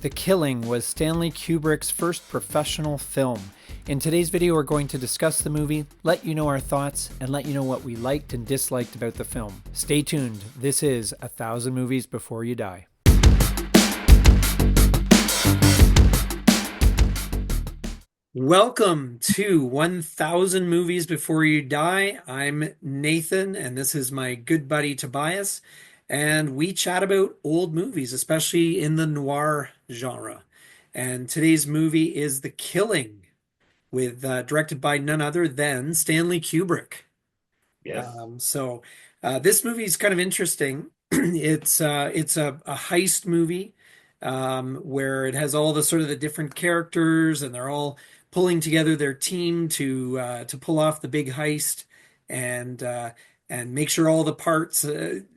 The Killing was Stanley Kubrick's first professional film. In today's video, we're going to discuss the movie, let you know our thoughts, and let you know what we liked and disliked about the film. Stay tuned. This is 1,000 Movies Before You Die. Welcome to 1,000 Movies Before You Die. I'm Nathan, and this is my good buddy Tobias. And we chat about old movies, especially in the noir genre. And today's movie is The Killing, with directed by none other than Stanley Kubrick. Yes. This movie is kind of interesting. It's a heist movie where it has all the sort of the different characters, and they're all pulling together their team to pull off the big heist and make sure all the parts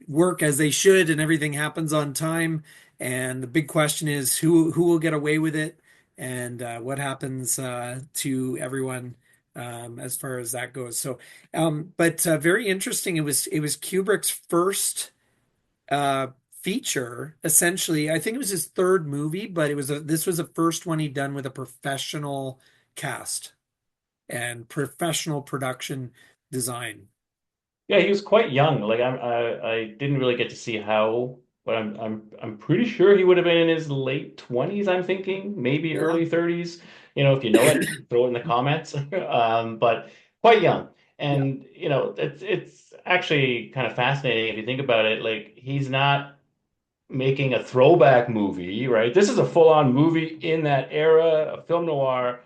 work as they should and everything happens on time. And the big question is who will get away with it, and what happens to everyone as far as that goes. But very interesting. It was Kubrick's first feature, essentially. I think it was his third movie, but this was the first one he'd done with a professional cast and professional production design. Yeah, he was quite young. I didn't really get to see how, but I'm pretty sure he would have been in his late 20s, I'm thinking, maybe Yeah. early 30s. If you know it, throw it in the comments. But quite young. Yeah. And it's actually kind of fascinating if you think about it. Like, he's not making a throwback movie, right? This is a full-on movie in that era, a film noir.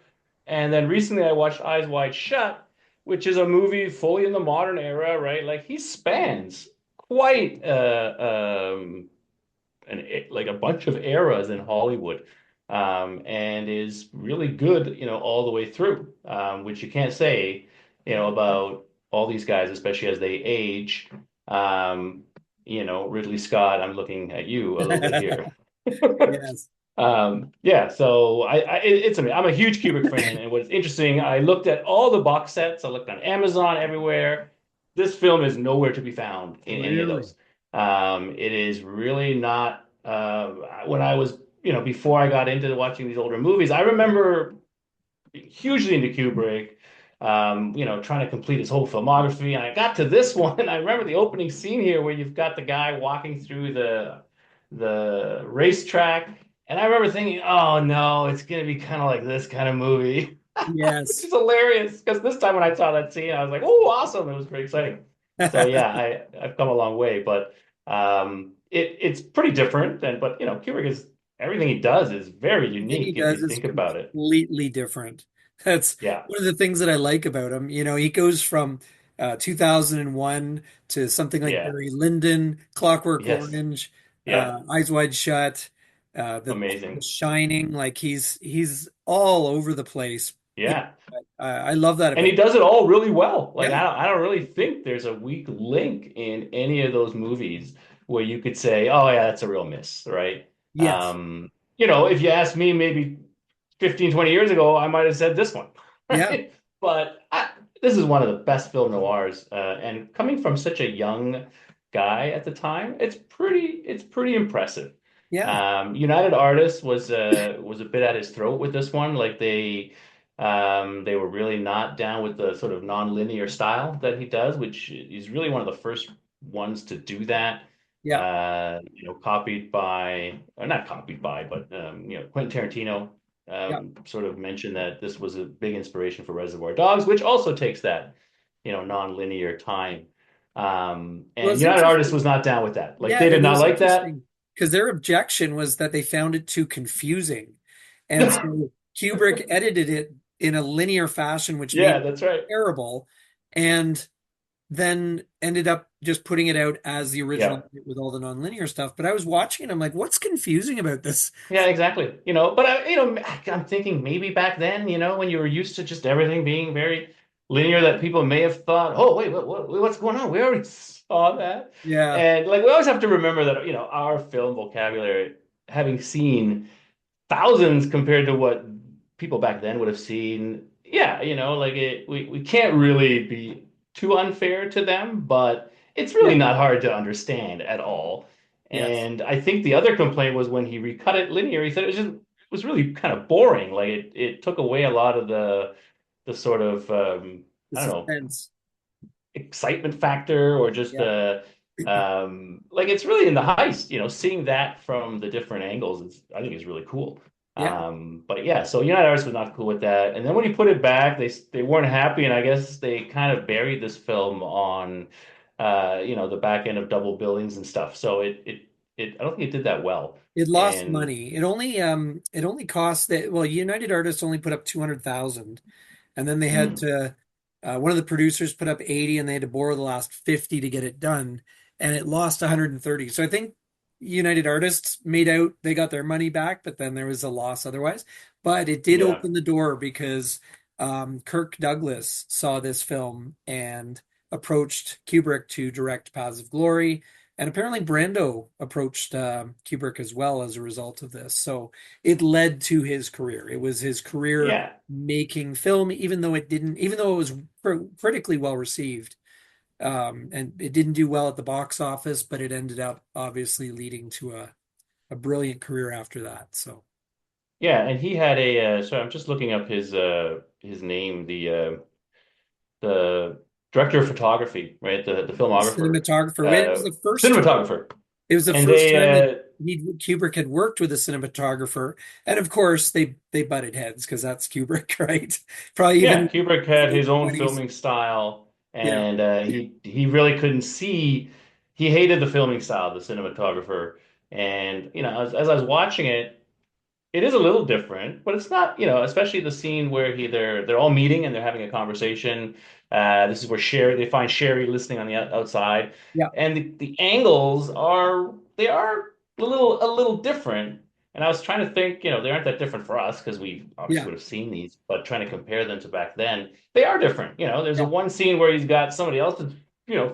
And then recently I watched Eyes Wide Shut, which is a movie fully in the modern era, right? Like, he spans quite like a bunch of eras in Hollywood, and is really good, all the way through, which you can't say, about all these guys, especially as they age. Ridley Scott, I'm looking at you a little bit here. Yes. Yeah, so it's amazing. I'm a huge Kubrick fan, and what's interesting, I looked at all the box sets. I looked on Amazon everywhere. This film is nowhere to be found in any of Really? those. It is really not. When I was, before I got into watching these older movies, I remember being hugely into Kubrick. Trying to complete his whole filmography, and I got to this one, and I remember the opening scene here where you've got the guy walking through the racetrack. And I remember thinking, oh no, it's going to be kind of like this kind of movie, which Yes. is hilarious. Because this time when I saw that scene, I was like, oh, awesome. It was very exciting. So yeah, I've come a long way, but it's pretty different. But Kubrick is everything he does is very Everything he unique if does you is think about it. completely different. That's Yeah. one of the things that I like about him. He goes from 2001 to something like Yeah. Barry Lyndon, Clockwork Yes. Orange, Yeah. Eyes Wide Shut, the Amazing. Shining. Like he's all over the place. Yeah. I love that And about he him. does it all really well. Like, Yeah. I don't really think there's a weak link in any of those movies where you could say, oh yeah, that's a real miss, right? Yes. If you asked me maybe 15, 20 years ago, I might have said this one, Yeah. right? This is one of the best film noirs, and coming from such a young guy at the time, it's pretty impressive. Yeah. United Artists was a bit at his throat with this one. Like, they were really not down with the sort of nonlinear style that he does, which is really one of the first ones to do that. Yeah. Copied by, or not copied by, but Quentin Tarantino Yeah. sort of mentioned that this was a big inspiration for Reservoir Dogs, which also takes that, non-linear time. Well, And it's United Artists interesting. was not down with that. Like, Yeah, they did it not was like that. interesting because their objection was that they found it too confusing. And so Kubrick edited it in a linear fashion, which made Yeah, it that's right. terrible, and then ended up just putting it out as the original Yeah. with all the nonlinear stuff. But I was watching it, I'm like, what's confusing about this? Yeah, exactly. But I'm thinking maybe back then, when you were used to just everything being very linear, that people may have thought, oh, wait, what's going on? We already saw that. Yeah. And like, we always have to remember that, our film vocabulary, having seen thousands compared to what people back then would have seen. Yeah, like we can't really be too unfair to them, but it's really Yeah. not hard to understand at all. Yes. And I think the other complaint was when he recut it linear, he said it was really kind of boring. Like it took away a lot of the sort of The I don't know, suspense. excitement factor or just Yeah. like it's really in the heist, seeing that from the different angles is I think is really cool. Yeah. But yeah, so United Artists was not cool with that. And then when he put it back, they weren't happy, and I guess they kind of buried this film on the back end of double billings and stuff. So it I don't think it did that well. It lost And money. It only cost that well, United Artists only put up 200,000. And then they had mm, to, one of the producers put up 80 and they had to borrow the last 50 to get it done. And it lost 130. So I think United Artists made out, they got their money back, but then there was a loss otherwise. But it did yeah. open the door because Kirk Douglas saw this film and approached Kubrick to direct Paths of Glory. And apparently Brando approached Kubrick as well as a result of this. So it led to his career. It was his career Yeah. making film, even though it was critically well received, and it didn't do well at the box office, but it ended up obviously leading to a brilliant career after that. So Yeah, and he had a sorry, I'm just looking up his name, the director of photography, right? The filmographer, cinematographer, it was the first time. cinematographer. It was the And first time that they Kubrick had worked with a cinematographer, and of course they butted heads because that's Kubrick, right? Probably yeah, even Kubrick in the had his late own 20s. filming style, Yeah, and he really couldn't see. He hated the filming style of the cinematographer, and as I was watching it, it is a little different, but it's not, especially the scene where they're all meeting and they're having a conversation. This is where Sherry they find Sherry listening on the outside, yeah, and the angles are a little different. And I was trying to think, they aren't that different for us because we obviously yeah, would have seen these, but trying to compare them to back then, they are different. There's a yeah, one scene where he's got somebody else's,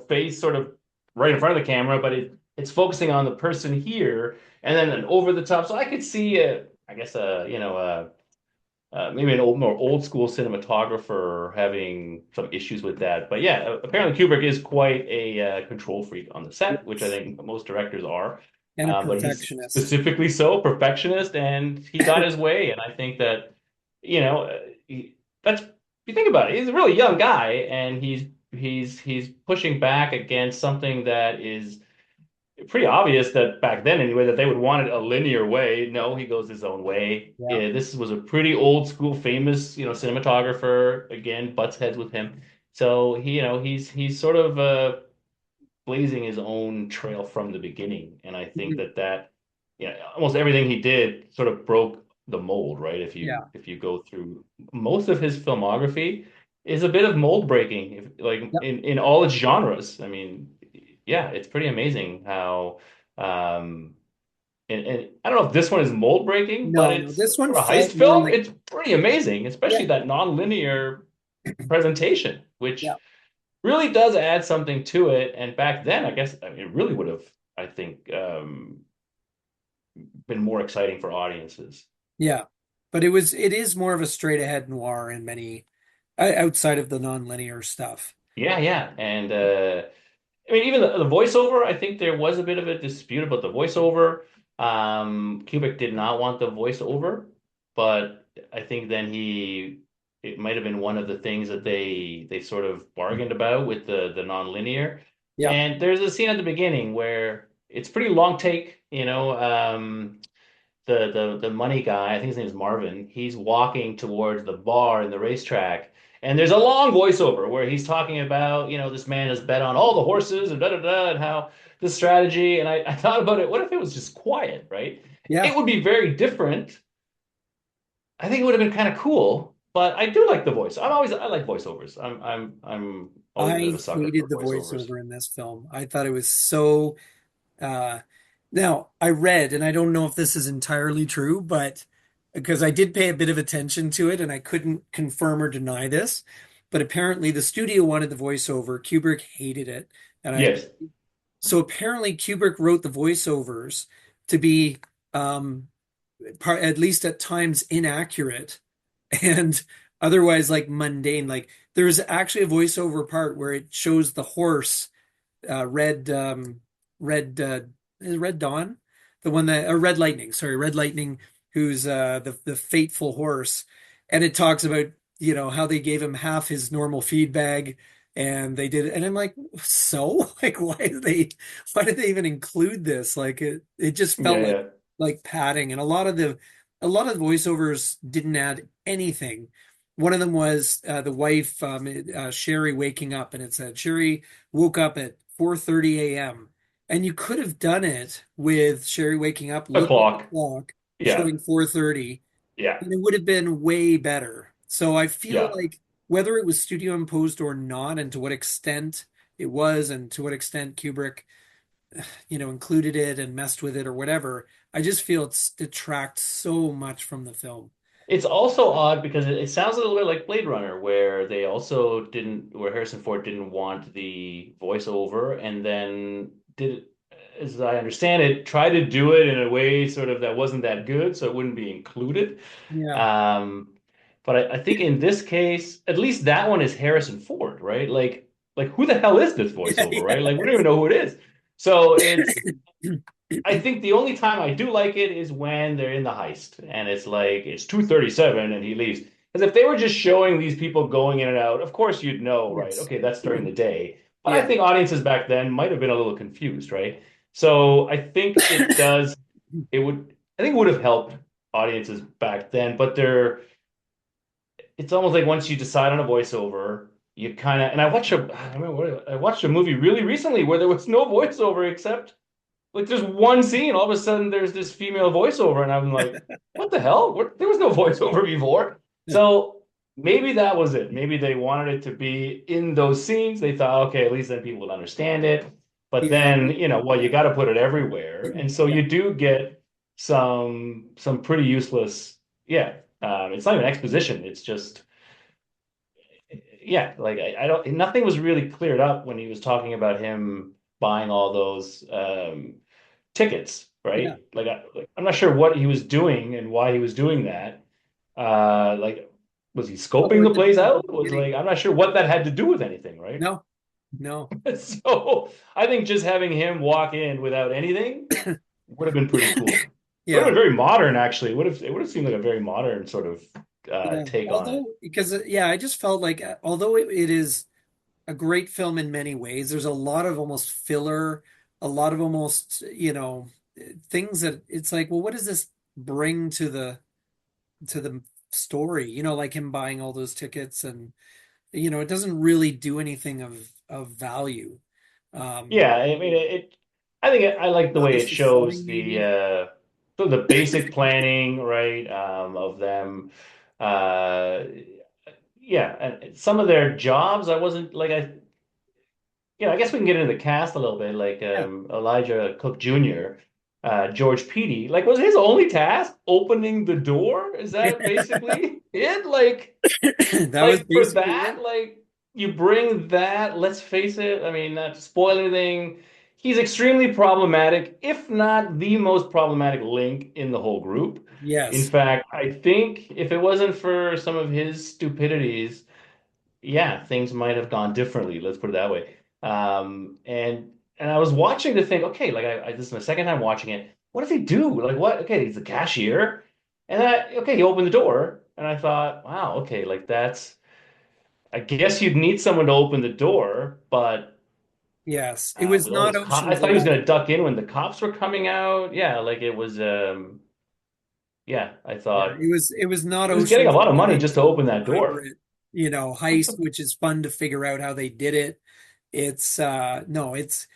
face sort of right in front of the camera, but it's focusing on the person here, and then an over the top. So I could see I guess maybe more old school cinematographer having some issues with that. But yeah, apparently Kubrick is quite a control freak on the set, which I yes, think most directors are. and a But he's perfectionist. specifically so perfectionist, and he got his way. And I think that you know that's if you think about it, he's a really young guy, and he's pushing back against something that is pretty obvious that back then anyway that they would want it a linear way. No, he goes his own way. Yeah. Yeah, this was a pretty old school, famous, cinematographer. Again, butts heads with him. So he's sort of blazing his own trail from the beginning, and I think Mhm. that almost everything he did sort of broke the mold, right? If you Yeah. if you go through most of his filmography is a bit of mold breaking, like Yep. in all its genres. I mean, yeah, it's pretty amazing how um and I don't know if this one is mold breaking, but No, no, it's this one for a felt heist more film, like, it's pretty amazing, yeah, especially that non-linear presentation, yeah, which really does add something to it. And back then, I guess I mean, it really would have, I think, been more exciting for audiences. yeah. But it is more of a straight ahead noir in many outside of the nonlinear stuff. Yeah, yeah. And I mean, even the voiceover, I think there was a bit of a dispute about the voiceover. Kubrick did not want the voiceover, but I think then it might have been one of the things that they sort of bargained about with the nonlinear. Yeah, And there's a scene at the beginning where it's pretty long take, the money guy, I think his name is Marvin, he's walking towards the bar in the racetrack. And there's a long voiceover where he's talking about, this man has bet on all the horses and da da da and how this strategy. And I thought about it, what if it was just quiet, right? yeah. It would be very different. I think it would have been kind of cool, but I do like the voice. I like voiceovers. I'm always a bit of I a sucker for hated the voiceovers. voiceover in this film. I thought it was so uh now I read, and I don't know if this is entirely true, but because I did pay a bit of attention to it and I couldn't confirm or deny this, but apparently the studio wanted the voiceover. Kubrick hated it. And I Yes. So apparently Kubrick wrote the voiceovers to be um at least at times inaccurate and otherwise like mundane. Like there's actually a voiceover part where it shows the horse red red is Red Dawn, the one that or Red Lightning, sorry, Red Lightning, who's the fateful horse, and it talks about how they gave him half his normal feed bag, and they did it, and I'm like, so like why did they even include this? Like it just Yeah, felt yeah. like padding, and a lot of the voiceovers didn't add anything. One of them was the wife, Sherry, waking up, and it said Sherry woke up at 4:30 a.m. And you could have done it with Sherry waking up, A looking at the clock. clock, Yeah, showing 4:30, yeah, and it would have been way better. So I feel yeah. like whether it was studio imposed or not, and to what extent it was, and to what extent Kubrick, included it and messed with it or whatever, I just feel it's detracts so much from the film. It's also odd because it sounds a little bit like Blade Runner, where Harrison Ford didn't want the voiceover, and then did, as I understand it, try to do it in a way sort of that wasn't that good, so it wouldn't be included. Yeah. Um, but I think in this case, at least that one is Harrison Ford, right? Like who the hell is this Yeah, voiceover, right? Like we don't even yes. know who it is. So I think the only time I do like it is when they're in the heist and it's like it's 2:37 and he leaves. Because if they were just showing these people going in and out, of course you'd know, right? Yes. Okay, that's during the day. But I Yeah. think audiences back then might have been a little confused, right? So I think I think it would have helped audiences back then, but it's almost like once you decide on a voiceover, you kind of, and I remember I watched a movie really recently where there was no voiceover except like there's one scene, all of a sudden there's this female voiceover, and I'm like, what the hell? There was no voiceover before. So maybe that was it. Maybe they wanted it to be in those scenes. They thought, okay, at least then people would understand it. But Yeah. then, well, you Yeah. got to put it everywhere. And so Yeah. you do get some pretty useless, yeah. It's not even exposition. It's just, yeah, like I don't, nothing was really cleared up when he was talking about him buying all those tickets, Yeah. right? Like, I'm not sure what he was doing and why he was doing that. Like, was he Oh, scoping at the place the out? Was beginning. like, I'm not sure what that had to do with anything, right? No. No. So I think just having him walk in without anything would have been pretty cool. It would have Yeah. been very modern, actually. It would have seemed like a very modern sort of Yeah. take on it. Although, because yeah, I just felt like although it is a great film in many ways, there's a lot of almost filler, a lot of almost, things that it's like, well, what does this bring to the story? Like him buying all those tickets, and it doesn't really do anything of value. Um, Yeah, I mean I think I like the way it Establish the shows setting, maybe. the basic planning, right, of them. Uh, yeah, and some of their jobs, I wasn't like I guess we can get into the cast a little bit, like Yeah. Elijah Cook Jr., George Peedy. Like, was his only task opening the door? Is that basically it? That was Like for basically that, it. like you bring that, let's face it, I mean, not to spoil anything, he's extremely problematic, if not the most problematic link in the whole group. In Yes. fact, I think if it wasn't for some of his stupidities, yeah, things might have gone differently. Let's put it that way. And I was watching to think, okay, like this is my second time watching it. What does he do? Like what? Okay, he's the cashier, and okay, he opened the door, and I thought, wow, okay, like that's. I guess you'd need someone to open the door, but Yes. It was with all not those cops, I Ocean's thought he was going to 11. duck in when the cops were coming out. Yeah, like it was. Yeah, I Yeah, thought it was not he was getting a Ocean's lot of money 11 just to open that door. elaborate, heist, which is fun to figure out how they did it. It's no, it's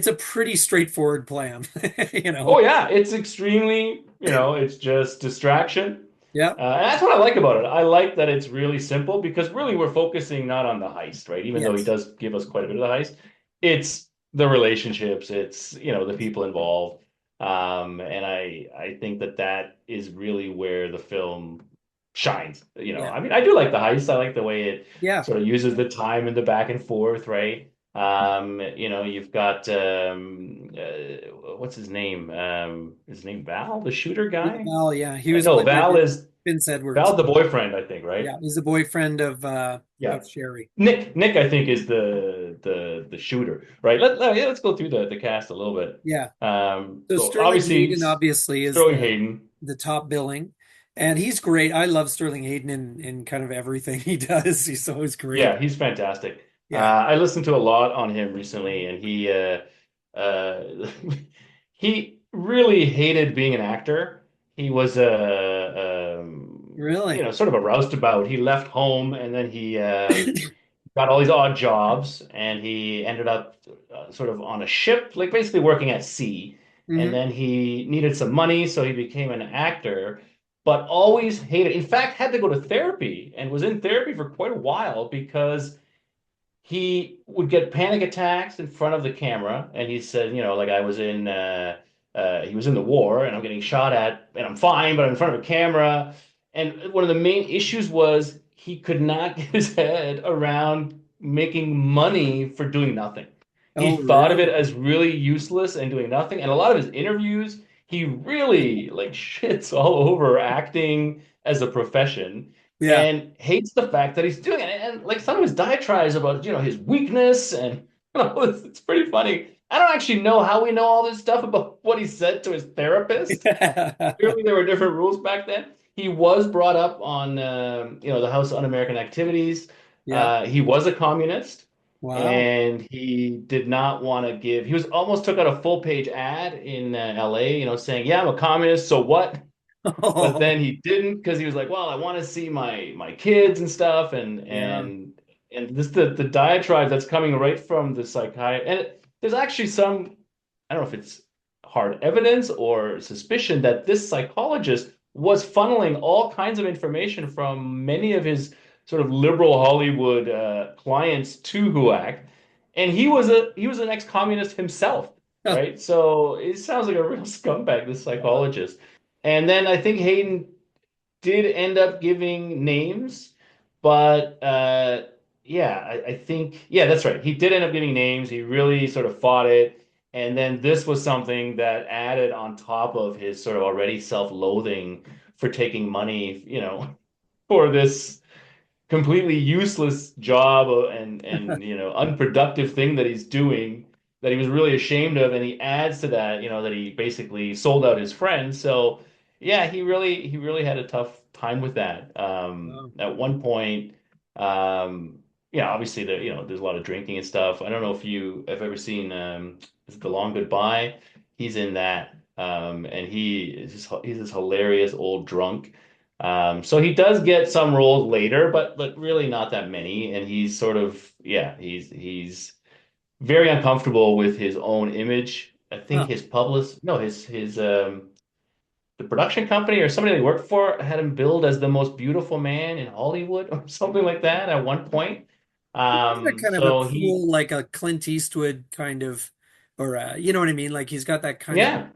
a pretty straightforward plan, you Oh know. yeah, it's extremely, it's just distraction. Yeah. And that's what I like about it. I like that it's really simple because really we're focusing not on the heist, right? Even though he Yes. does give us quite a bit of the heist, it's the relationships, it's, the people involved. And I think that is really where the film shines. Yeah. I mean, I do like the heist. I like the way it Yeah. sort of uses the time and the back and forth, right? You've got what's his name? His name Val, the shooter Yeah, guy? Val, yeah. He was No, played by Val is. Vince Edwards. Val's the boyfriend, I think, Yeah, right? he's the boyfriend Yeah. of Sherry. Nick, I think is the shooter, right? Yeah, let's go through the cast a little bit. Yeah. So So Sterling obviously Hayden obviously is Sterling Hayden. the top billing, and he's great. I love Sterling Hayden in kind of everything he does. He's always great. Yeah, he's fantastic. Yeah. I listened to a lot on him recently, and uh, he really hated being an actor. He was Really? sort of a roustabout. He left home, and then he got all these odd jobs, and he ended up sort of on a ship, like basically working at sea. And Hmm. then he needed some money, so he became an actor, but always hated, in fact, had to go to therapy and was in therapy for quite a while because he would get panic attacks in front of the camera. And he said, like he was in the war and I'm getting shot at and I'm fine, but I'm in front of a camera. And one of the main issues was he could not get his head around making money for doing nothing. He Oh, thought of it really? as really useless and doing nothing. And a lot of his interviews, he really like shits all over acting as a profession Yeah. and hates the fact that he's doing it. And like some of his diatribes about, his weakness and it's pretty funny. I don't actually know how we know all this stuff about what he said to his therapist. Clearly, there were different rules back then. He was brought up on, the House Un-American Activities. Yeah. He was a communist, Wow. and he did not want to give. He was almost took out a full page ad in L.A. Saying, "Yeah, I'm a communist. So what?" But Oh, then he didn't because he was like, well, I want to see my kids and stuff, and yeah. this the diatribe that's coming right from the psychiatrist. And there's actually some, I don't know if it's hard evidence or suspicion that this psychologist was funneling all kinds of information from many of his sort of liberal Hollywood clients to HUAC, and he was an ex-communist himself, Huh. right? So it sounds like a real scumbag, this Wow. psychologist. And then I think Hayden did end up giving names, but yeah, I think yeah, that's right. He did end up giving names. He really sort of fought it. And then this was something that added on top of his sort of already self-loathing for taking money, for this completely useless job and unproductive thing that he's doing that he was really ashamed of, and he adds to that that he basically sold out his friends. So yeah, he really had a tough time with that. Wow. At one point, yeah, obviously there's a lot of drinking and stuff. I don't know if you have ever seen is it The Long Goodbye. He's in that, and he's this hilarious old drunk. So he does get some roles later, but really not that many. And he's sort of, yeah, he's very uncomfortable with his own image. I think Huh. his publicist, no, his the production company or somebody they worked for had him billed as the most beautiful man in Hollywood or something like that at one point. He's got kind of a So he, cool, like a Clint Eastwood kind of, or you know what I mean? Like he's got that kind of, yeah.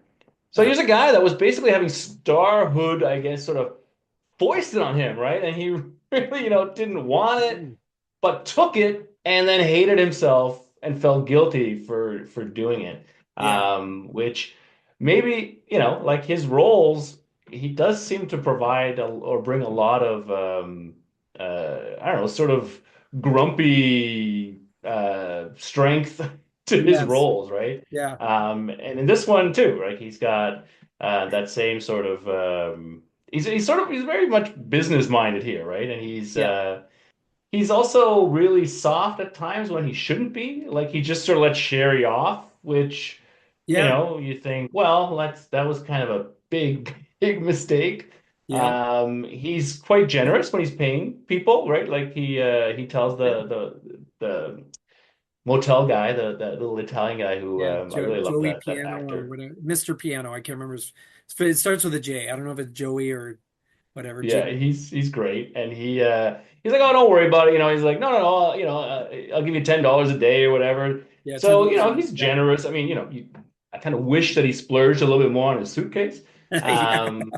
So uh, here's a guy that was basically having starhood, I guess, sort of foisted on him, right? And he really, didn't want it, mm, but took it and then hated himself and felt guilty for doing it. yeah, Which maybe, like his roles, he does seem to provide or bring a lot of I don't know, sort of grumpy strength to his yes, roles, right? yeah, And in this one too, right? He's got that same sort of he's very much business minded here, right? And yeah, he's also really soft at times when he shouldn't be. Like he just sort of lets Sherry off, which yeah, you think, well, that was kind of a big big mistake. yeah. He's quite generous when he's paying people, right? Like he tells the motel guy, the little Italian guy who Yeah, I really love Joey that Piano or actor. whatever, Mr. Piano. I can't remember. It starts with a J. I don't know if it's Joey or whatever. Yeah, Jimmy. he's great, and he's like, oh, don't worry about it. He's like, no, no, no, I'll give you $10 a day or whatever. Yeah, So, $10 a day. he's Yeah, generous. I mean, I kind of wish that he splurged a little bit more on his suitcase. yeah, Um,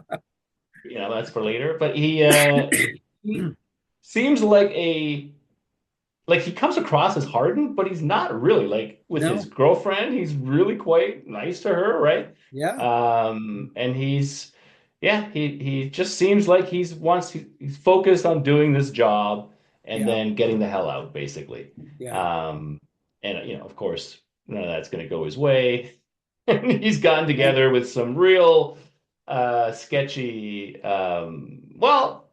that's for later. But he seems like he comes across as hardened, but he's not really. Like with his no, girlfriend, he's really quite nice to her, right? yeah, And he's yeah, he just seems like he's focused on doing this job and Yeah, then getting the hell out, basically. yeah. Um, and of course, none of that's going to go his way. And he's gotten Right. together with some real sketchy. Well,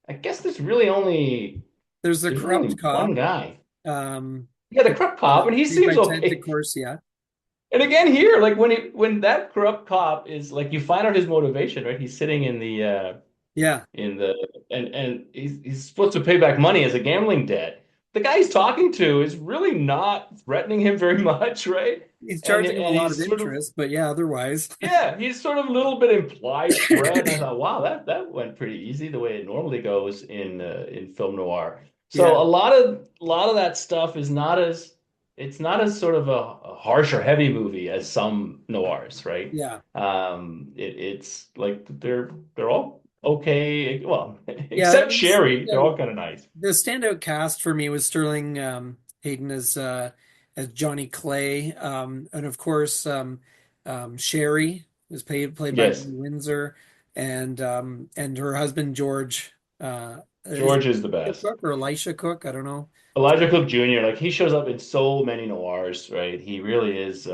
I guess There's the there's really only corrupt one cop. guy. Um, Yeah, the corrupt cop, and he Played seems by Ted, of okay. course. Yeah, And again here, like when that corrupt cop is like you find out his motivation, right? He's sitting yeah. in the and he's supposed to pay back money as a gambling debt. The guy he's talking to is really not threatening him very much, right? He's And charging him a and lot of he's sort of interest, but yeah, otherwise. yeah, he's sort of a little bit implied threat. And I thought, wow, that went pretty easy the way it normally goes in film noir. So Yeah, a lot of that stuff is not as it's not as sort of a harsh or heavy movie as some noirs, right? yeah, It's like they're all okay. Well, yeah. except Sherry, they're all kind of nice. The standout cast for me was Sterling Hayden as Johnny Clay, and of course Sherry was played by Marie Yes, Windsor, and her husband George. Is it George is the Elisha best. Cook or Elisha Cook? I don't know. Elijah Cook Jr., like he shows up in so many noirs, right? He really is.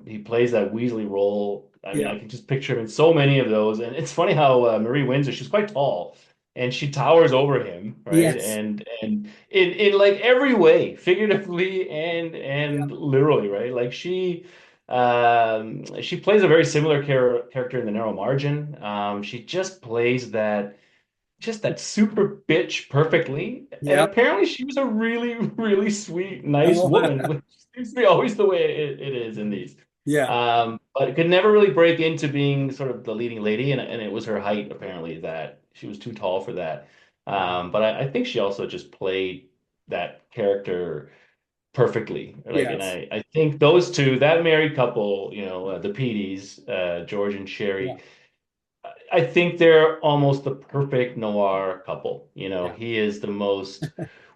He plays that Weasley role. I mean, Yeah. I can just picture him in so many of those. And it's funny how Marie Windsor, she's quite tall, and she towers over him, right? Yes. And in like every way, figuratively Yeah. and literally, right? Like she plays a very similar character in The Narrow Margin. She just plays that super bitch perfectly. And Yeah. apparently she was a really, really sweet, nice Oh, woman, which seems to be always the way it is in these. yeah. But it could never really break into being sort of the leading lady, and it was her height apparently that she was too tall for that. But I think she also just played that character perfectly. Like, and Yes. I think those two, that married couple, the Peaties, George and Yeah. Sherry, I think they're almost the perfect noir couple. Yeah. He is the most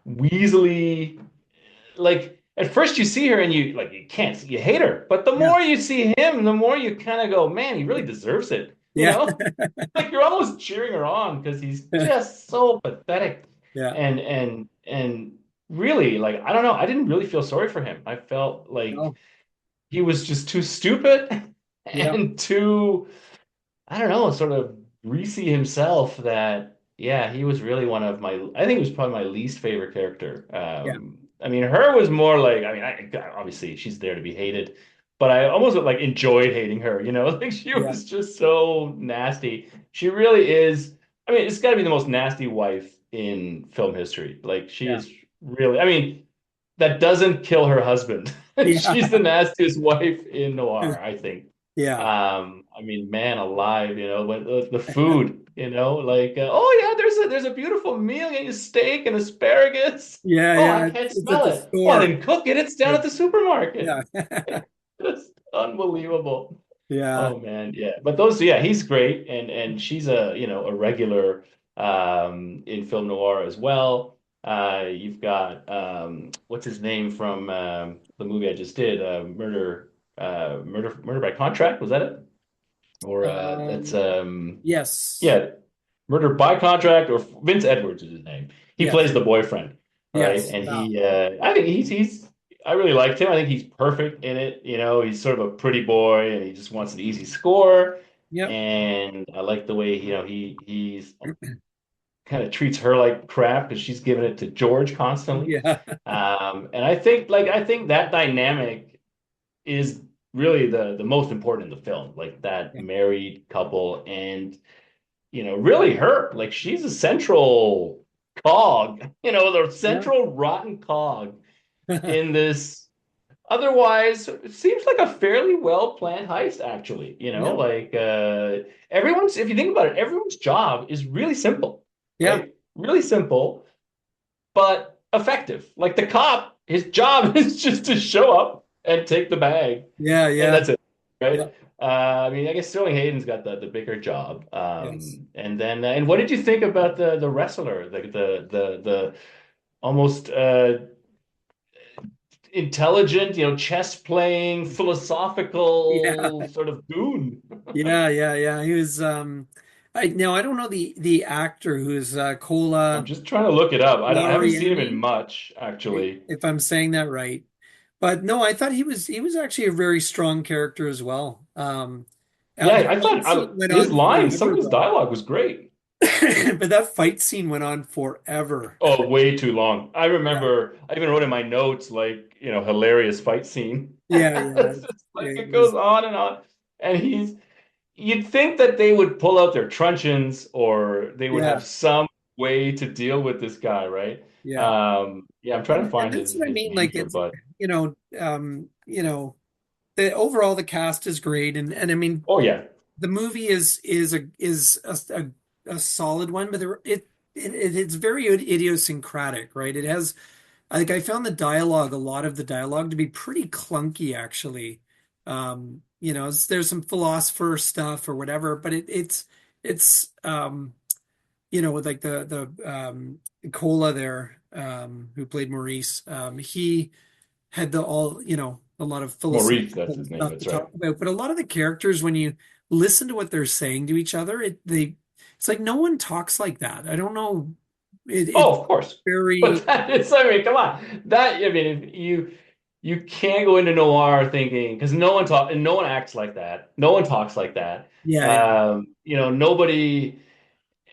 Weasley. Like at first you see her and you hate her, but the Yeah. more you see him, the more you kind of go, man, he really deserves it. Yeah. Like you're almost cheering her on because he's just so pathetic Yeah. and really like I don't know, I didn't really feel sorry for him. I felt like No. he was just too stupid Yeah. and too I don't know, sort of greasy himself that, yeah, he was really I think he was probably my least favorite character. Yeah. I mean, her was more like, I mean, obviously she's there to be hated, but I almost like enjoyed hating her, like she Yeah. was just so nasty. She really is, I mean, it's got to be the most nasty wife in film history. Like she Yeah. is really, I mean, that doesn't kill her husband. Yeah. She's the nastiest wife in noir, I think. Yeah. I mean, man alive, when the food, like, oh yeah, there's a beautiful meal, getting a steak and asparagus. Yeah. Oh, I Yeah. can't It's at smell the it. Well, store. then cook it. It's down Yeah. at the supermarket. Yeah. Just unbelievable. Yeah. Oh man, yeah. But those, yeah, he's great, and she's a regular in film noir as well. You've got what's his name from the movie I just did, Murder by Contract, was that it? Or that's Um, yes. yeah, Murder by Contract, or Vince Edwards is his name. He Yes. plays the boyfriend, right? Yes. And Yeah. I think he's I really liked him. I think he's perfect in it. He's sort of a pretty boy, and he just wants an easy score. Yep. And I like the way he's kind of treats her like crap because she's giving it to George constantly. Yeah. And I think that dynamic is really the most important in the film, like that Yeah. married couple, and really her, like she's a central cog, the Yeah. central rotten cog in this. Otherwise, it seems like a fairly well planned heist, actually. Yeah. Like everyone's, if you think about it, everyone's job is really simple, Yeah. right? Really simple, but effective. Like the cop, his job is just to show up and take the bag, Yeah. and Yeah. that's it, Yeah. right? I mean, I guess Sterling Hayden's got the bigger job. Yes. And then, and what did you think about the wrestler, the almost intelligent, chess playing, Yeah. philosophical sort of goon? Yeah. Yeah. Yeah. He was. I no, I don't know the actor who's I'm Cola just trying to look it up. I haven't seen him in Laureani, much, actually. if I'm saying that right. But no, I thought he was actually a very strong character as well. Yeah, The I fight thought scene went his on lines, some forever of his though. dialogue was great. But that fight scene went on forever. Oh, way too long. I Yeah, remember, I even wrote in my notes, like, hilarious fight scene. yeah, yeah. It's just like It it goes was, on and on. And you'd think that they would pull out their truncheons or they would have yeah, some way to deal with this guy, right? yeah. Yeah, I'm trying to And find that's what I his mean. name Like here, it's but the overall the cast is great, and I mean oh yeah, the movie is a solid one, but it's very idiosyncratic, right? It has like I found the dialogue, a lot of the dialogue to be pretty clunky actually. There's some philosopher stuff or whatever, but it's with like the Cola there, who played Maurice, he had a lot of Maurice, that's philosophical his name. stuff to That's right. talk about. But a lot of the characters, when you listen to what they're saying to each other, it's like no one talks like that. I don't know. It's Oh, of course. very But that is, I mean, come on. I mean, if you can't go into noir thinking because no one acts like that. No one talks like that. yeah, yeah, Nobody,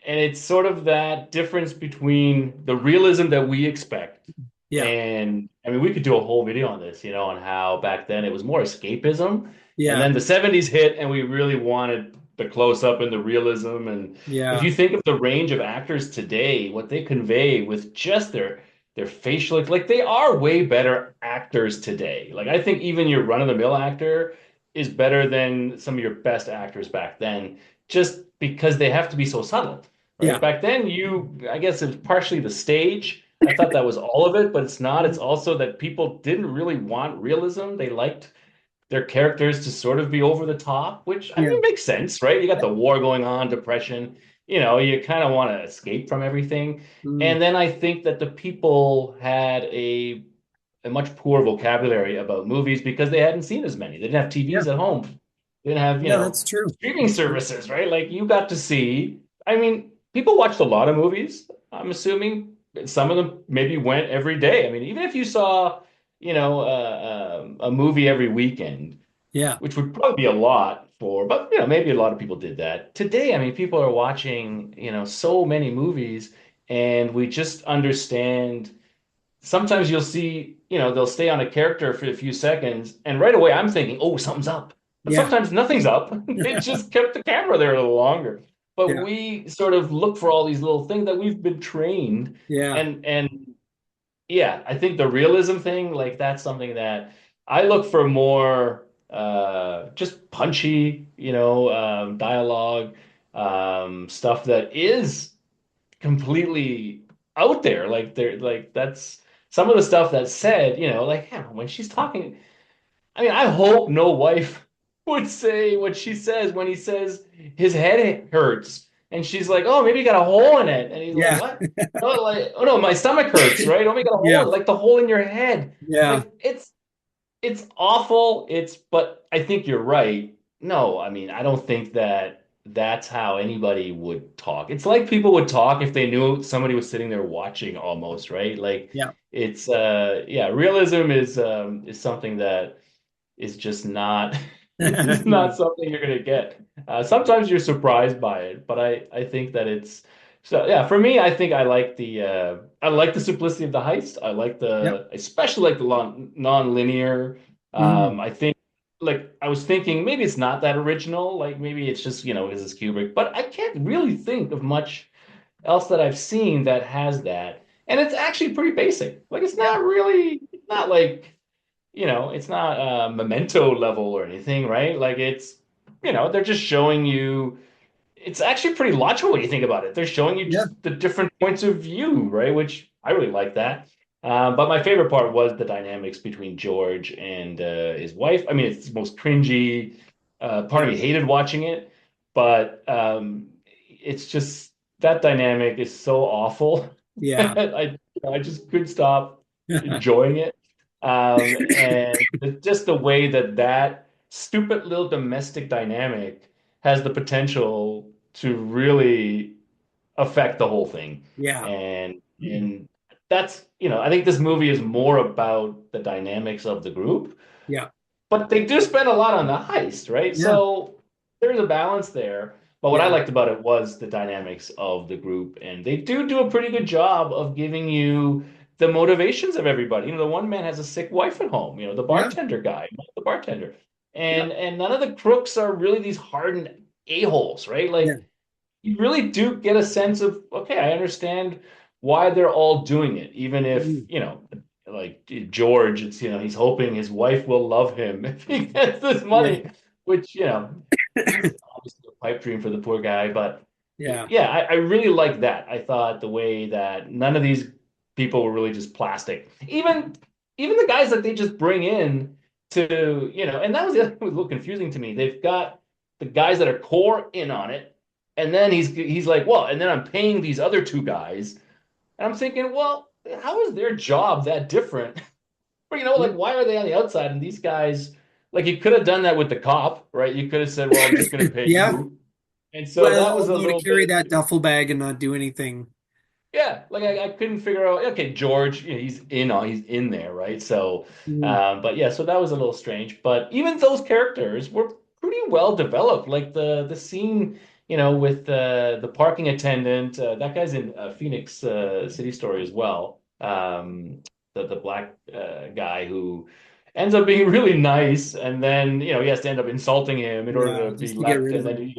and it's sort of that difference between the realism that we expect. yeah, And I mean, we could do a whole video on this, on how back then it was more escapism. And yeah, then the 70s hit, and we really wanted the close up and the realism. And if yeah, you think of the range of actors today, what they convey with just their facial, like they are way better actors today. Like I think even your run-of-the-mill actor is better than some of your best actors back then, just because they have to be so subtle, right? yeah, Back then, I guess it was partially the stage. I thought that was all of it, but it's not. It's also that people didn't really want realism. They liked their characters to sort of be over the top, which I yeah, mean makes sense, right? You got the war going on, depression, you kind of want to escape from everything. mm, And then I think that the people had a much poor vocabulary about movies because they hadn't seen as many. They didn't have yeah, TVs at home. They didn't have, yeah. That's true. streaming That's true. services, right? Like you got to see, I mean, people watched a lot of movies. I'm assuming some of them maybe went every day. I mean, even if you saw, a movie every weekend, Yeah, which would probably be a lot but maybe a lot of people did that. Today, I mean, people are watching, so many movies, and we just understand sometimes you'll see, they'll stay on a character for a few seconds, and right away I'm thinking, oh, something's up. But yeah, sometimes nothing's up. They just kept the camera there a little longer. But yeah, we sort of look for all these little things that we've been trained. yeah, And yeah, I think the realism thing, like that's something that I look for more just punchy, dialogue, stuff that is completely out there. Like they're like that's some of the stuff that's said, like yeah, when she's talking. I mean, I hope no wife would say what she says when he says his head hurts. And she's like, oh, maybe you got a hole in it. And he's like, yeah, what? Oh, like, oh no, my stomach hurts, right? Oh, you got a hole yeah, in it, like the hole in your head. yeah, Like it's awful. But I think you're right. No, I mean, I don't think that that's how anybody would talk. It's like people would talk if they knew somebody was sitting there watching almost, right? Like yeah. it's yeah, realism is something that is just not it's just not No, something you're gonna get. Sometimes you're surprised by it, but I think that it's so yeah. For me, I think I like the simplicity of the heist. I like yep. the especially like the non-linear. Mm, I think like I was thinking maybe it's not that original. Like maybe it's just is this Kubrick, but I can't really think of much else that I've seen that has that. And it's actually pretty basic. Like yeah, it's not like it's not memento level or anything, right? Like they're just showing you. It's actually pretty logical when you think about it. They're showing you yeah, just the different points of view, right? Which I really like that. But my favorite part was the dynamics between George and his wife. I mean, it's the most cringy. Part yeah, of me hated watching it, but it's just that dynamic is so awful. yeah, I just couldn't stop enjoying it. And just the way that stupid little domestic dynamic has the potential to really affect the whole thing. Yeah. And that's, I think this movie is more about the dynamics of the group, Yeah. but they do spend a lot on the heist, right? Yeah. So there's a balance there. But what I Yeah. liked about it was the dynamics of the group, and they do a pretty good job of giving you the motivations of everybody. The one man has a sick wife at home, the Yeah. bartender guy, the bartender. Yeah. And none of the crooks are really these hardened a-holes, right? Yeah. Like you really do get a sense of, okay, I understand why they're all doing it, even if, Mm. like George, it's, he's hoping his wife will love him if he gets this Yeah. money, which, is obviously a pipe dream for the poor guy. But Yeah. yeah, I really like that. I thought the way that none of these people were really just plastic. Even the guys that they just bring in to, and that was the other thing that was a little confusing to me. They've got the guys that are core in on it, and then he's like, well, and then I'm paying these other two guys, and I'm thinking, well, how is their job that different? Or, like, why are they on the outside? And these guys, like, you could have done that with the cop, right? You could have said, well, I'm just going to pay Yeah. you. And so Well, that was a although to little carry bit, that duffel bag and not do anything. yeah, like I couldn't figure out, okay, George, he's in there, right? So, Mm. but yeah, so that was a little strange. But even those characters were pretty well developed. Like the scene, with the parking attendant, that guy's in Phoenix City Story as well. The black guy who ends up being really nice, and then he has to end up insulting him in order Yeah. to be Just to get left, rid and of then him. he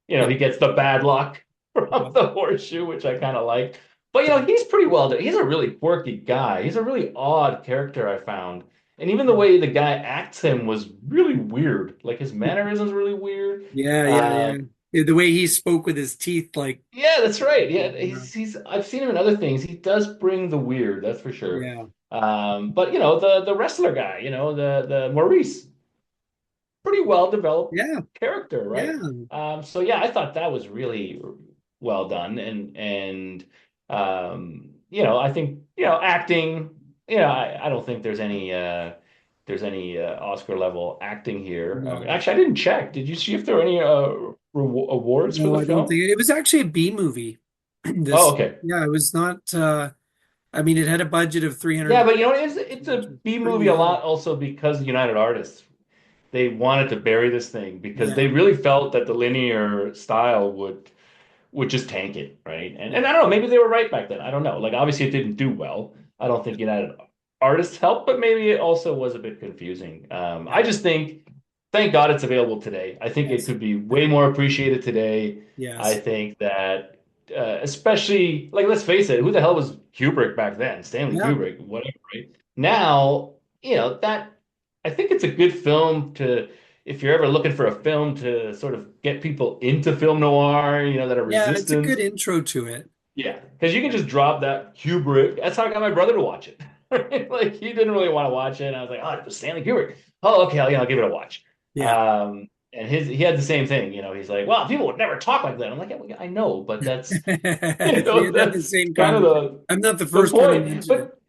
Yeah. gets the bad luck Yeah. from the horseshoe, which I kind of like. But he's pretty well done. He's a really quirky guy. He's a really odd character I found. And even the way the guy acts him was really weird. Like his mannerisms really weird. Yeah. Yeah. Um, Yeah. Yeah, the way he spoke with his teeth, like, yeah, that's right. Yeah, yeah. he's I've seen him in other things. He does bring the weird, that's for sure. Yeah. But the wrestler guy, the Maurice, pretty well developed Yeah. character, right? Yeah. So yeah, I thought that was really well done, and I think acting. I don't think there's any Oscar level acting here. No. Actually, I didn't check. Did you see if there were any awards for No, the I don't film? think it was actually a B movie. Oh, This, okay. yeah, it was not. I mean, it had a budget of Yeah, 300, but it's which a was B pretty movie a low. lot also because United Artists. They wanted to bury this thing because they Yeah, really felt that the linear style would just tank it, right? And yeah, I don't know, maybe they were right back then. I don't know. Like obviously it didn't do well. I don't think United Artists helped, but maybe it also was a bit confusing. I yeah, just think, thank God it's available today. I think it yes, could be way more appreciated today. I yes, think that especially like let's face it, who the hell was Kubrick back then? Stanley yeah, Kubrick, whatever, right? Now, that I think it's a good film to if you're ever looking for a film to sort of get people into film noir, that are yeah. It's a resistant. good intro to it. Yeah, because you can Yeah, just drop that Kubrick. That's how I got my brother to watch it. Like he didn't really want to watch it, and I was like, "Oh, it was Stanley Kubrick. Oh, okay, I'll give it a watch." yeah. And he had the same thing. He's like, "Well, people would never talk like that." I'm like, yeah, "I know, but that's We had had the that's same kind of conversation. I'm not the the first one who point." mentioned it. But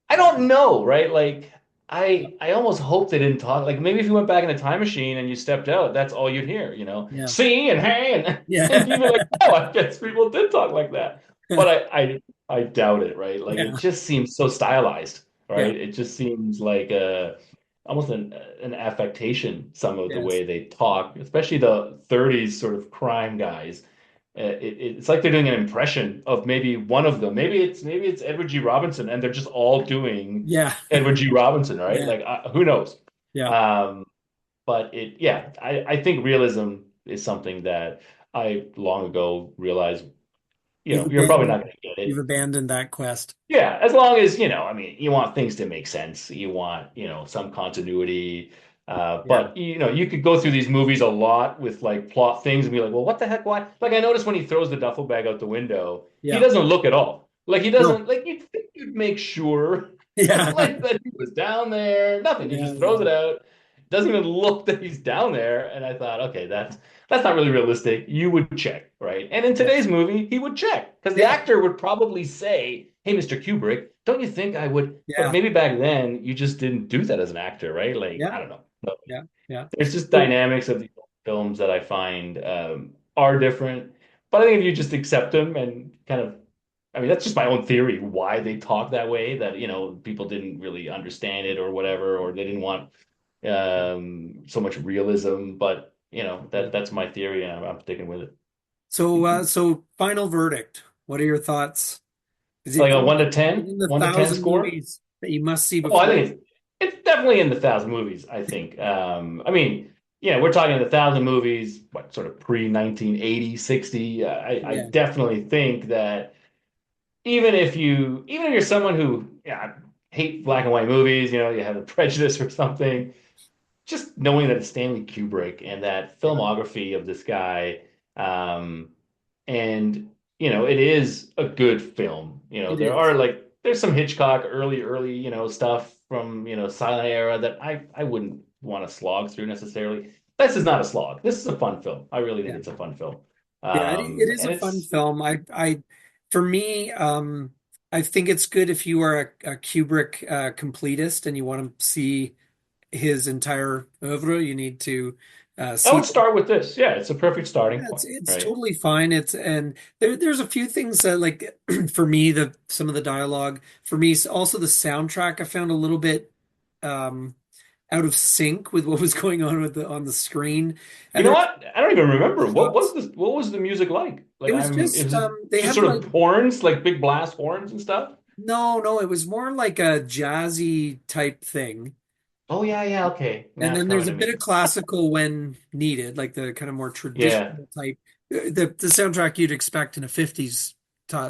I don't know, right? Like I almost hope they didn't talk. Like maybe if you went back in a time machine and you stepped out, that's all you'd hear, Yeah, See and hey and you'd be yeah, like, oh, I guess people did talk like that. But I doubt it, right? Like it yeah, just seems so stylized, yeah. right? It just seems like almost an affectation, some of the Yes, way they talk, especially the 30s sort of crime guys. It's like they're doing an impression of maybe one of them. Maybe it's Edward G. Robinson, and they're just all doing yeah, Edward G. Robinson, right? yeah, Like who knows? yeah. Um, but yeah, I think realism is something that I long ago realized. You've You're probably not abandoned, going to get you've it. abandoned that quest. Yeah, as long as, I mean, you want things to make sense. You want, some continuity. Yeah, But, you could go through these movies a lot with like plot things and be like, well, what the heck? Why? Like, I noticed when he throws the duffel bag out the window, he yeah. doesn't look at all. Like, he No, doesn't, like, you'd think you'd make sure, yeah, like, that he was down there. Nothing. He yeah, just throws yeah. it out. Doesn't even look that he's down there. And I thought, okay, that's not really realistic. You would check, right? And in today's Yes, movie, he would check because the yeah, actor would probably say, "Hey, Mr. Kubrick, don't you think I would?" But yeah, maybe back then you just didn't do that as an actor, right? Like, yeah, I don't know. But yeah, yeah. there's just So, dynamics of these films that I find are different. But I think if you just accept them and kind of, I mean, that's just my own theory why they talk that way, that, people didn't really understand it or whatever, or they didn't want so much realism. But, Yeah. that's my theory, and I'm sticking with it. So final verdict. What are your thoughts? Is Like it a 1 to 10, in the 1 to 10 thousand score? movies that you must see Oh, I before? think it's definitely in the thousand movies, I think. I mean, we're talking the thousand movies, what sort of pre 1980, 60. I Yeah, definitely think that even if you're someone who, yeah, hate black and white movies, you have a prejudice or something, just knowing that it's Stanley Kubrick and that yeah, filmography of this guy, um, and it is a good film. it is. There's some Hitchcock early, stuff from silent era that I wouldn't want to slog through necessarily. This is not a slog. This is a fun film. I really think Yeah. it's a fun film. Yeah, it is And a fun it's film. For me, I think it's good if you are a Kubrick completist and you want to see his entire oeuvre. You need to I see would that. start with this. Yeah, it's a perfect starting Yeah, point, it's right? totally fine. And there's a few things that like for me the some of the dialogue for me also the soundtrack I found a little bit um out of sync with what was going on with the on the screen. You And know there what? I don't even were remember shots. what was the music like? It was It just was they just had sort like of horns, like big blast horns and stuff. no, it was more like a jazzy type thing. Oh yeah, yeah, okay. And Now it's then coming there's a to bit of me. classical when needed, like the kind of more Yeah, traditional type, the soundtrack you'd expect in a 50s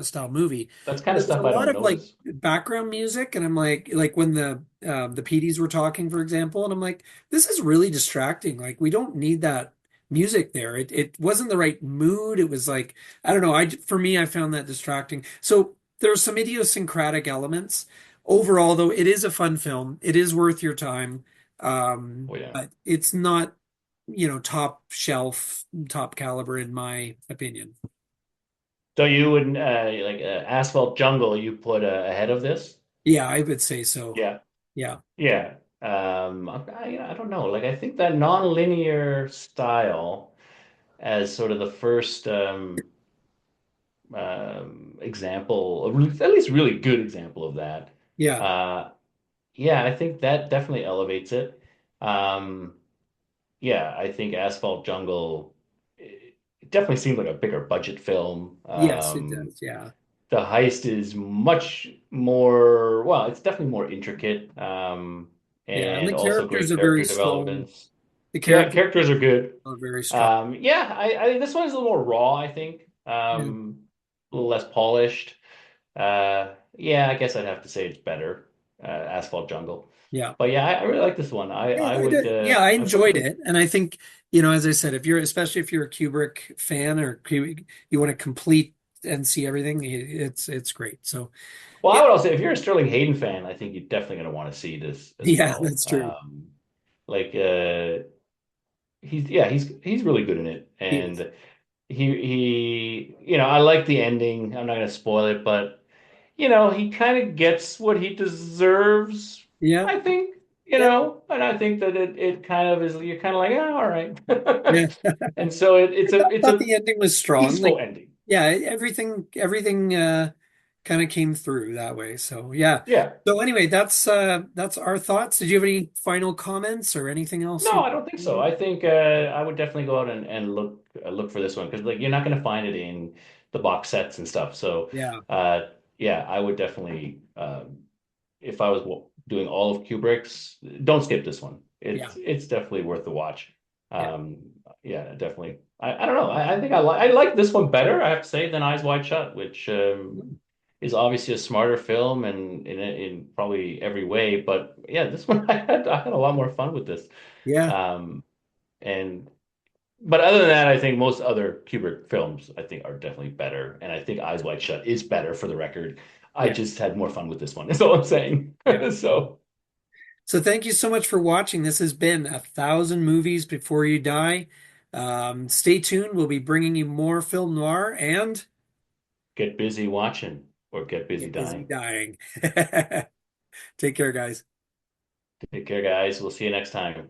style movie. that's But kind of there was a stuff I lot don't of like notice. background music, and I'm like when the PDs were talking, for example, and I'm like, this is really distracting. Like we don't need that music there. It wasn't the right mood. It was like I don't know. For me, I found that distracting. So there's some idiosyncratic elements. Overall, though, it is a fun film. It is worth your time. Oh yeah. But it's not, top shelf, top caliber in my opinion. So you would Asphalt Jungle you put ahead of this? Yeah, I would say so. Yeah. Yeah. Yeah. I don't know. Like I think that nonlinear style as sort of the first example, at least really good example of that. Yeah. Uh, yeah, I think that definitely elevates it. Um, yeah, I think Asphalt Jungle it definitely seemed like a bigger budget film. Yes, it does. Yeah. The heist is much more, well, it's definitely more intricate, Yeah. And and the also characters great are very character strong. developments. The Yeah, characters characters are good. are very strong. Yeah, I think this one is a little more raw, I think. Yeah. A little less polished. Yeah, I guess I'd have to say it's better, Asphalt Jungle. Yeah. But yeah, I really like this one. Yeah, I did. Yeah, I I put enjoyed the it. And I think, as I said, especially if you're a Kubrick fan or you want to complete and see everything, it's great. So, well, yeah. I would also say if you're a Sterling Hayden fan, I think you're definitely gonna want to see this as Yeah, well. that's true. Like he's really good in it, He is. and I like the ending. I'm not gonna spoil it, but he kind of gets what he deserves, Yeah. I think, Yeah. and I think that it kind of is, you're kind of like, yeah, all right. Yeah. And so it's Thought a the ending was strong. peaceful Like, ending. yeah, everything kind of came through that way. So yeah. Yeah. So anyway, that's our thoughts. Did you have any final comments or anything else No, you? I don't think so. I think I would definitely go out and look for this one because like you're not going to find it in the box sets and stuff. So Yeah, yeah, I would definitely if I was doing all of Kubrick's, don't skip this one. yeah, It's definitely worth the watch. yeah. Yeah, definitely. I don't know. I think I like this one better, I have to say, than Eyes Wide Shut, which is obviously a smarter film and in probably every way. But yeah, this one I had a lot more fun with this. Yeah, Um, and but other than that, I think most other Kubrick films I think are definitely better, and I think Eyes Wide Shut is better for the record. I yeah, just had more fun with this one. That's all I'm saying. yeah. So So thank you so much for watching. This has been 1,000 movies before you die. Stay tuned. We'll be bringing you more film noir and get busy watching or get busy get busy dying. dying. Take care, guys. Take care, guys. We'll see you next time.